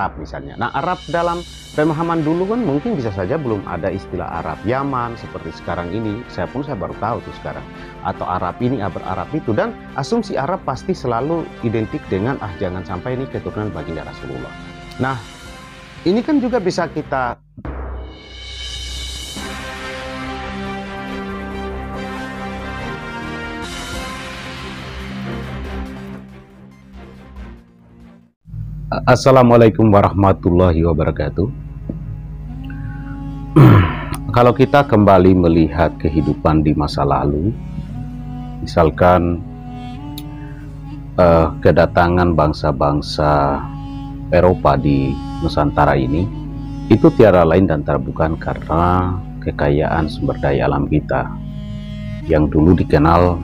Arab misalnya. Nah, Arab dalam pemahaman dulu kan mungkin bisa saja belum ada istilah Arab Yaman seperti sekarang ini. Saya baru tahu tuh sekarang. Atau Arab ini, Arab itu. Dan asumsi Arab pasti selalu identik dengan jangan sampai ini keturunan baginda Rasulullah. Nah, ini kan juga bisa kita Assalamualaikum warahmatullahi wabarakatuh. Kalau kita kembali melihat kehidupan di masa lalu, misalkan kedatangan bangsa-bangsa Eropa di Nusantara ini, itu tiada lain dan tiada bukan karena kekayaan sumber daya alam kita yang dulu dikenal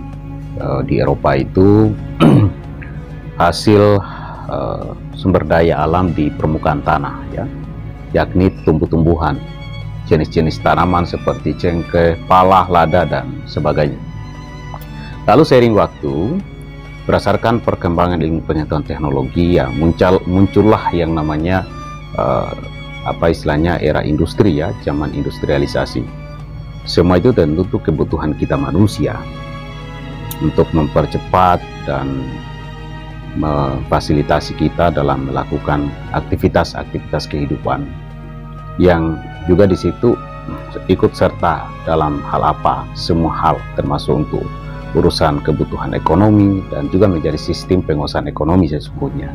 di Eropa itu hasil sumber daya alam di permukaan tanah, ya, yakni tumbuh-tumbuhan, jenis-jenis tanaman seperti cengkeh, pala, lada, dan sebagainya. Lalu seiring waktu, berdasarkan perkembangan ilmu pengetahuan teknologi, ya, muncullah yang namanya era industri, ya, zaman industrialisasi. Semua itu tentu kebutuhan kita manusia untuk mempercepat dan memfasilitasi kita dalam melakukan aktivitas-aktivitas kehidupan yang juga di situ ikut serta dalam hal apa, semua hal termasuk untuk urusan kebutuhan ekonomi dan juga menjadi sistem penguasaan ekonomi sesungguhnya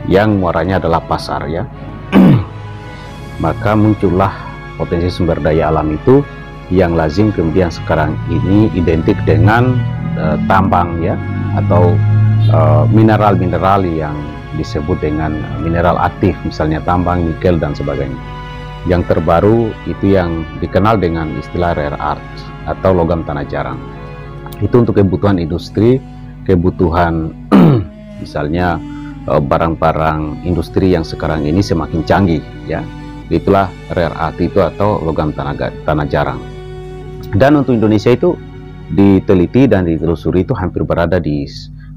yang muaranya adalah pasar, ya. Maka muncullah potensi sumber daya alam itu yang lazim kemudian sekarang ini identik dengan tambang, ya, atau mineral-mineral yang disebut dengan mineral aktif, misalnya tambang, nikel, dan sebagainya. Yang terbaru itu yang dikenal dengan istilah rare earth atau logam tanah jarang. Itu untuk kebutuhan industri, kebutuhan misalnya barang-barang industri yang sekarang ini semakin canggih, ya. Itulah rare earth itu atau logam tanah jarang. Dan untuk Indonesia itu diteliti dan ditelusuri itu hampir berada di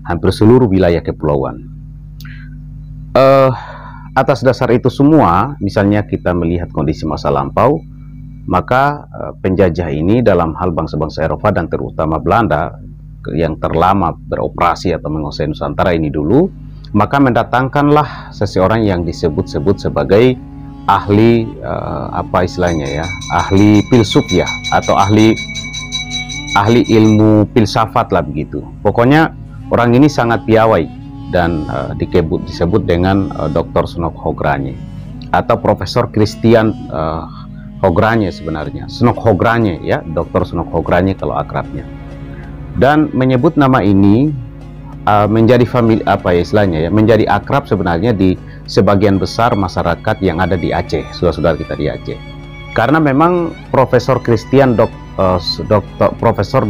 hampir seluruh wilayah kepulauan. Atas dasar itu semua, misalnya kita melihat kondisi masa lampau, maka penjajah ini dalam hal bangsa-bangsa Eropa dan terutama Belanda yang terlama beroperasi atau menguasai Nusantara ini dulu, maka mendatangkanlah seseorang yang disebut-sebut sebagai ahli ahli filsuf, ya, atau ahli ilmu filsafat lah begitu. Pokoknya orang ini sangat piawai dan disebut dengan Dr. Snokhogranye atau Profesor Christian Hogranye sebenarnya. Snokhogranye, ya, Dr. Snokhogranye kalau akrabnya. Dan menyebut nama ini menjadi menjadi akrab sebenarnya di sebagian besar masyarakat yang ada di Aceh, saudara-saudara kita di Aceh. Karena memang Profesor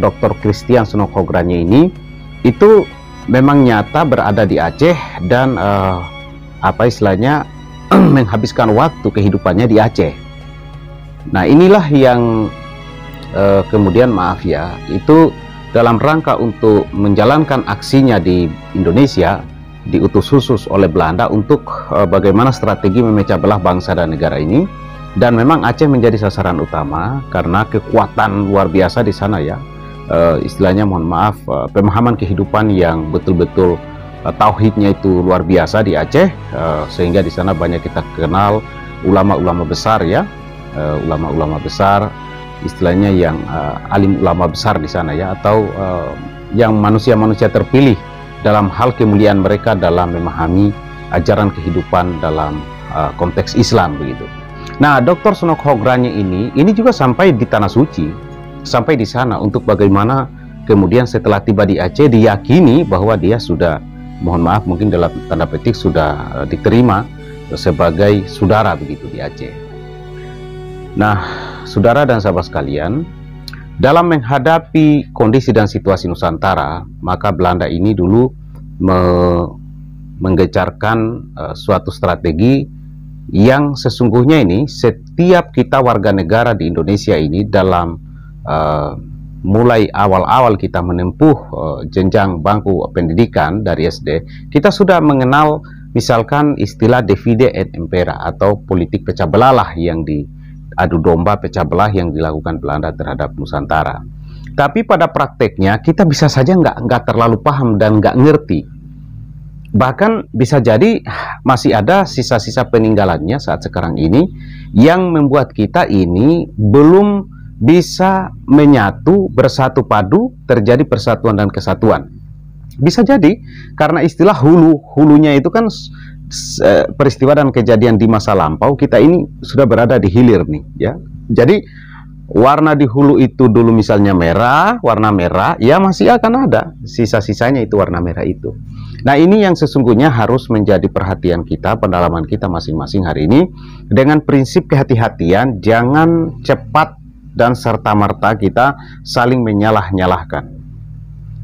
Dr. Christian Snokhogranye ini itu memang nyata berada di Aceh dan menghabiskan waktu kehidupannya di Aceh. Nah, inilah yang kemudian itu dalam rangka untuk menjalankan aksinya di Indonesia diutus khusus oleh Belanda untuk bagaimana strategi memecah belah bangsa dan negara ini. Dan memang Aceh menjadi sasaran utama karena kekuatan luar biasa di sana, ya. Istilahnya pemahaman kehidupan yang betul-betul tauhidnya itu luar biasa di Aceh, sehingga di sana banyak kita kenal ulama-ulama besar, ya, ulama-ulama besar, istilahnya yang alim ulama besar di sana, ya, atau yang manusia-manusia terpilih dalam hal kemuliaan mereka dalam memahami ajaran kehidupan dalam konteks Islam begitu. Nah, Dr. Snokhogranye ini juga sampai di Tanah Suci, sampai di sana untuk bagaimana kemudian setelah tiba di Aceh diyakini bahwa dia sudah, mungkin dalam tanda petik sudah diterima sebagai saudara begitu di Aceh. Nah, saudara dan sahabat sekalian, dalam menghadapi kondisi dan situasi Nusantara, maka Belanda ini dulu menggecarkan suatu strategi yang sesungguhnya ini setiap kita warga negara di Indonesia ini dalam mulai awal-awal kita menempuh jenjang bangku pendidikan dari SD, kita sudah mengenal misalkan istilah divide et impera atau politik pecah belah lah, yang diadu domba pecah belah yang dilakukan Belanda terhadap Nusantara. Tapi pada prakteknya kita bisa saja nggak terlalu paham dan nggak ngerti. Bahkan bisa jadi masih ada sisa-sisa peninggalannya saat sekarang ini yang membuat kita ini belum bisa menyatu, bersatu padu, terjadi persatuan dan kesatuan. Bisa jadi karena istilah hulunya itu kan peristiwa dan kejadian di masa lampau, kita ini sudah berada di hilir nih ya. Jadi warna di hulu itu dulu misalnya merah, warna merah, ya masih akan ada sisa-sisanya itu warna merah itu. Nah, ini yang sesungguhnya harus menjadi perhatian kita, pendalaman kita masing-masing hari ini, dengan prinsip kehati-hatian, jangan cepat dan serta-merta kita saling menyalah-nyalahkan.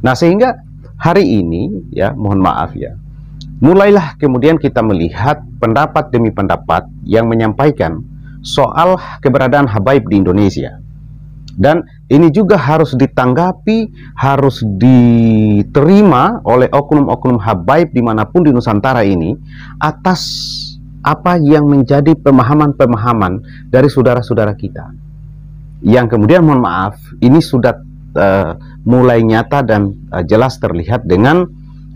Nah, sehingga hari ini, ya mohon maaf ya, mulailah kemudian kita melihat pendapat demi pendapat yang menyampaikan soal keberadaan habaib di Indonesia. Dan ini juga harus ditanggapi, harus diterima oleh oknum-oknum habaib dimanapun di Nusantara ini, atas apa yang menjadi pemahaman-pemahaman dari saudara-saudara kita, yang kemudian mohon maaf, ini sudah mulai nyata dan jelas terlihat dengan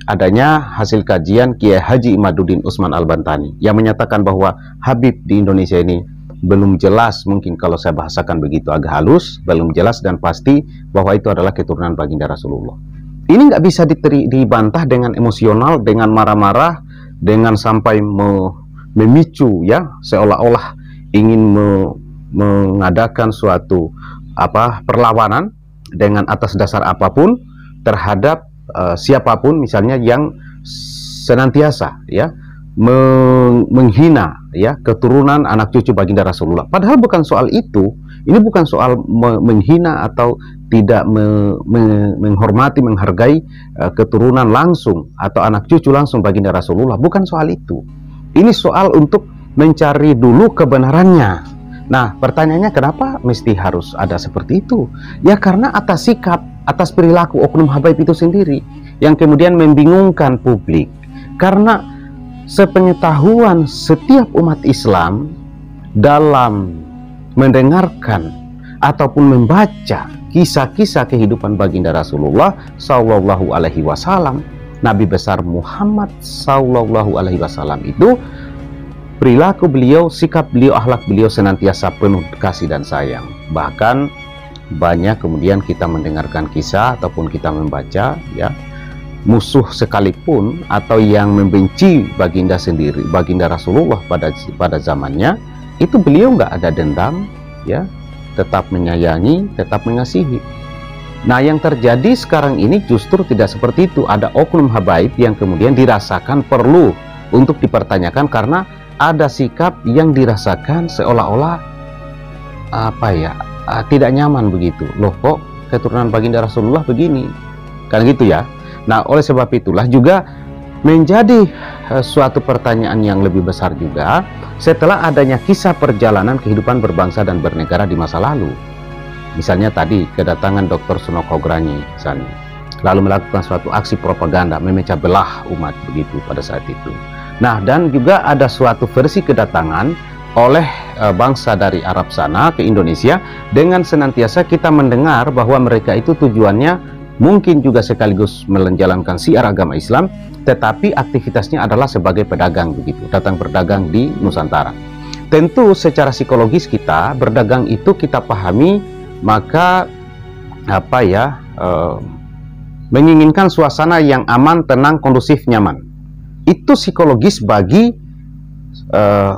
adanya hasil kajian Kiai Haji Imaduddin Usman Al-Bantani yang menyatakan bahwa Habib di Indonesia ini belum jelas, mungkin kalau saya bahasakan begitu agak halus, belum jelas dan pasti bahwa itu adalah keturunan baginda Rasulullah. Ini nggak bisa dibantah dengan emosional, dengan marah-marah, dengan sampai memicu ya, seolah-olah ingin mengadakan suatu perlawanan dengan atas dasar apapun terhadap siapapun misalnya yang senantiasa ya menghina ya keturunan anak cucu baginda Rasulullah. Padahal bukan soal itu. Ini bukan soal menghina atau tidak menghormati, menghargai keturunan langsung atau anak cucu langsung baginda Rasulullah. Bukan soal itu. Ini soal untuk mencari dulu kebenarannya. Nah, pertanyaannya kenapa mesti harus ada seperti itu? Ya karena atas sikap, atas perilaku oknum habaib itu sendiri yang kemudian membingungkan publik. Karena sepengetahuan setiap umat Islam dalam mendengarkan ataupun membaca kisah-kisah kehidupan baginda Rasulullah Sallallahu Alaihi Wasallam, Nabi besar Muhammad Sallallahu Alaihi Wasallam itu, perilaku beliau, sikap beliau, akhlak beliau senantiasa penuh kasih dan sayang. Bahkan banyak kemudian kita mendengarkan kisah ataupun kita membaca ya, musuh sekalipun atau yang membenci baginda sendiri, baginda Rasulullah pada zamannya itu, beliau nggak ada dendam ya, tetap menyayangi, tetap mengasihi. Nah, yang terjadi sekarang ini justru tidak seperti itu. Ada oknum habaib yang kemudian dirasakan perlu untuk dipertanyakan karena ada sikap yang dirasakan seolah-olah tidak nyaman begitu. Loh, kok keturunan baginda Rasulullah begini? Kan gitu ya. Nah, oleh sebab itulah juga menjadi suatu pertanyaan yang lebih besar juga setelah adanya kisah perjalanan kehidupan berbangsa dan bernegara di masa lalu. Misalnya tadi kedatangan Dr. Sunoko Granyi misalnya, lalu melakukan suatu aksi propaganda memecah belah umat begitu pada saat itu. Nah, dan juga ada suatu versi kedatangan oleh bangsa dari Arab sana ke Indonesia dengan senantiasa kita mendengar bahwa mereka itu tujuannya mungkin juga sekaligus menjalankan syiar agama Islam, tetapi aktivitasnya adalah sebagai pedagang begitu, datang berdagang di Nusantara. Tentu secara psikologis kita berdagang itu kita pahami, maka menginginkan suasana yang aman, tenang, kondusif, nyaman. Itu psikologis bagi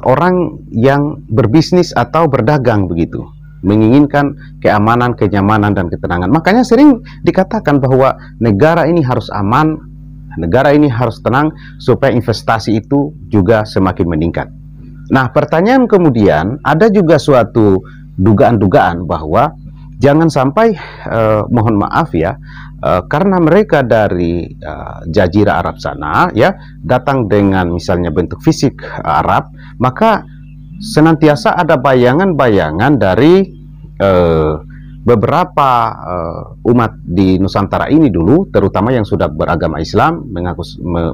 orang yang berbisnis atau berdagang begitu, menginginkan keamanan, kenyamanan, dan ketenangan. Makanya sering dikatakan bahwa negara ini harus aman, negara ini harus tenang, supaya investasi itu juga semakin meningkat. Nah, pertanyaan kemudian, ada juga suatu dugaan-dugaan bahwa jangan sampai, mohon maaf ya, karena mereka dari jazirah Arab sana ya, datang dengan misalnya bentuk fisik Arab, maka senantiasa ada bayangan-bayangan dari beberapa umat di Nusantara ini dulu, terutama yang sudah beragama Islam,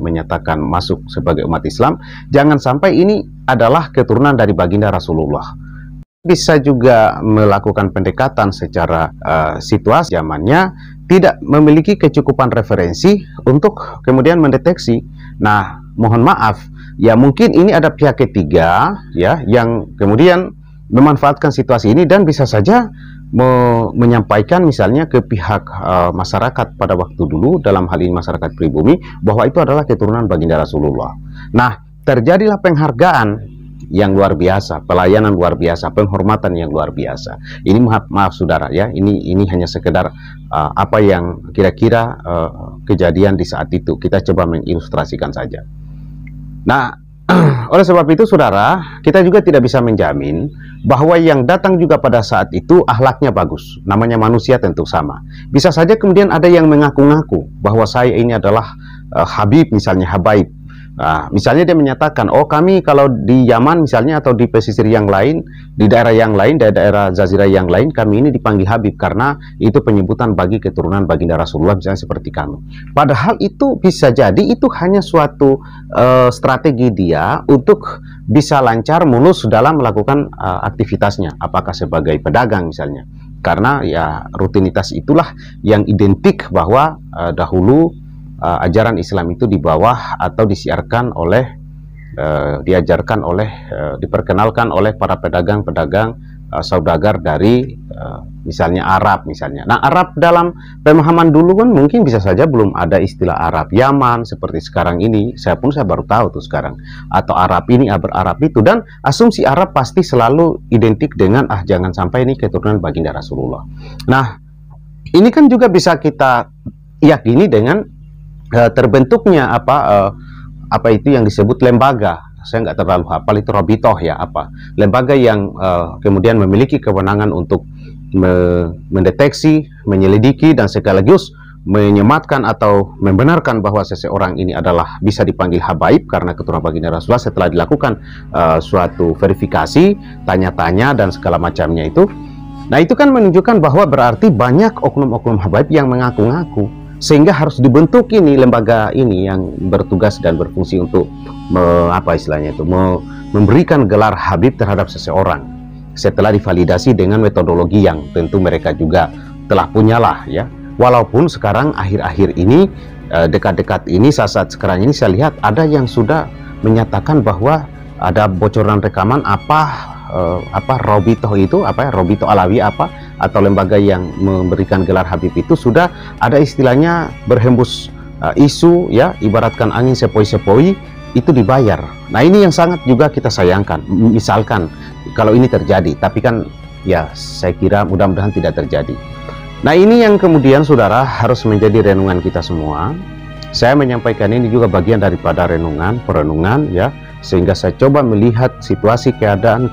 menyatakan masuk sebagai umat Islam, jangan sampai ini adalah keturunan dari baginda Rasulullah. Bisa juga melakukan pendekatan secara situasi zamannya, tidak memiliki kecukupan referensi untuk kemudian mendeteksi. Nah, mohon maaf, ya mungkin ini ada pihak ketiga ya yang kemudian memanfaatkan situasi ini dan bisa saja menyampaikan misalnya ke pihak masyarakat pada waktu dulu, dalam hal ini masyarakat pribumi, bahwa itu adalah keturunan baginda Rasulullah. Nah, terjadilah penghargaan yang luar biasa, pelayanan luar biasa, penghormatan yang luar biasa. Ini maaf saudara ya, ini hanya sekedar apa yang kira-kira kejadian di saat itu. Kita coba mengilustrasikan saja. Nah, oleh sebab itu saudara, kita juga tidak bisa menjamin bahwa yang datang juga pada saat itu akhlaknya bagus. Namanya manusia tentu sama. Bisa saja kemudian ada yang mengaku-ngaku bahwa saya ini adalah Habib misalnya, Habaib. Nah, misalnya dia menyatakan, oh kami kalau di Yaman misalnya atau di pesisir yang lain, di daerah yang lain, daerah Jazirah yang lain, kami ini dipanggil Habib karena itu penyebutan bagi keturunan baginda Rasulullah, misalnya seperti kami. Padahal itu bisa jadi itu hanya suatu strategi dia untuk bisa lancar mulus dalam melakukan aktivitasnya, apakah sebagai pedagang misalnya. Karena ya rutinitas itulah yang identik bahwa dahulu ajaran Islam itu di bawah atau disiarkan oleh, diperkenalkan oleh para pedagang-pedagang saudagar dari misalnya Arab misalnya. Nah, Arab dalam pemahaman dulu kan mungkin bisa saja belum ada istilah Arab Yaman seperti sekarang ini. Saya baru tahu tuh sekarang. Atau Arab ini, Arab itu, dan asumsi Arab pasti selalu identik dengan jangan sampai ini keturunan baginda Rasulullah. Nah, ini kan juga bisa kita yakini dengan terbentuknya apa itu yang disebut lembaga. Saya nggak terlalu hafal itu, Robitoh ya, lembaga yang kemudian memiliki kewenangan untuk mendeteksi, menyelidiki, dan sekaligus menyematkan atau membenarkan bahwa seseorang ini adalah bisa dipanggil Habaib karena keturunan baginda Rasulullah setelah dilakukan suatu verifikasi, tanya-tanya dan segala macamnya itu. Nah, itu kan menunjukkan bahwa berarti banyak oknum-oknum Habaib yang mengaku-ngaku, sehingga harus dibentuk ini lembaga ini yang bertugas dan berfungsi untuk memberikan gelar Habib terhadap seseorang setelah divalidasi dengan metodologi yang tentu mereka juga telah punyalah ya. Walaupun sekarang akhir-akhir ini dekat-dekat ini, saat-saat sekarang ini saya lihat ada yang sudah menyatakan bahwa ada bocoran rekaman Robitoh itu Robitoh Alawi atau lembaga yang memberikan gelar Habib itu sudah ada istilahnya berhembus isu ya, ibaratkan angin sepoi-sepoi itu dibayar. Nah, ini yang sangat juga kita sayangkan. Misalkan kalau ini terjadi, tapi kan ya saya kira mudah-mudahan tidak terjadi. Nah, ini yang kemudian saudara harus menjadi renungan kita semua. Saya menyampaikan ini juga bagian daripada perenungan ya, sehingga saya coba melihat situasi keadaan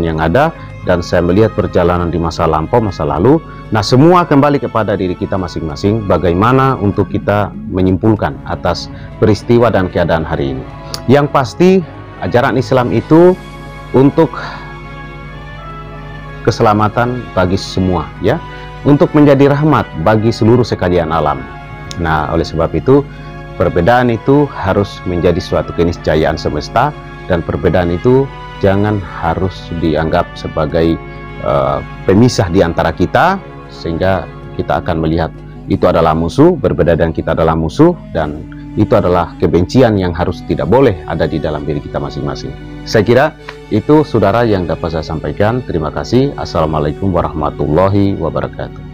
yang ada, dan saya melihat perjalanan di masa lampau, masa lalu. Nah, semua kembali kepada diri kita masing-masing, bagaimana untuk kita menyimpulkan atas peristiwa dan keadaan hari ini. Yang pasti ajaran Islam itu untuk keselamatan bagi semua ya, untuk menjadi rahmat bagi seluruh sekalian alam. Nah, oleh sebab itu perbedaan itu harus menjadi suatu keniscayaan semesta, dan perbedaan itu jangan harus dianggap sebagai pemisah di antara kita, sehingga kita akan melihat itu adalah musuh, berbeda dan kita adalah musuh, dan itu adalah kebencian yang harus tidak boleh ada di dalam diri kita masing-masing. Saya kira itu saudara yang dapat saya sampaikan. Terima kasih. Assalamualaikum warahmatullahi wabarakatuh.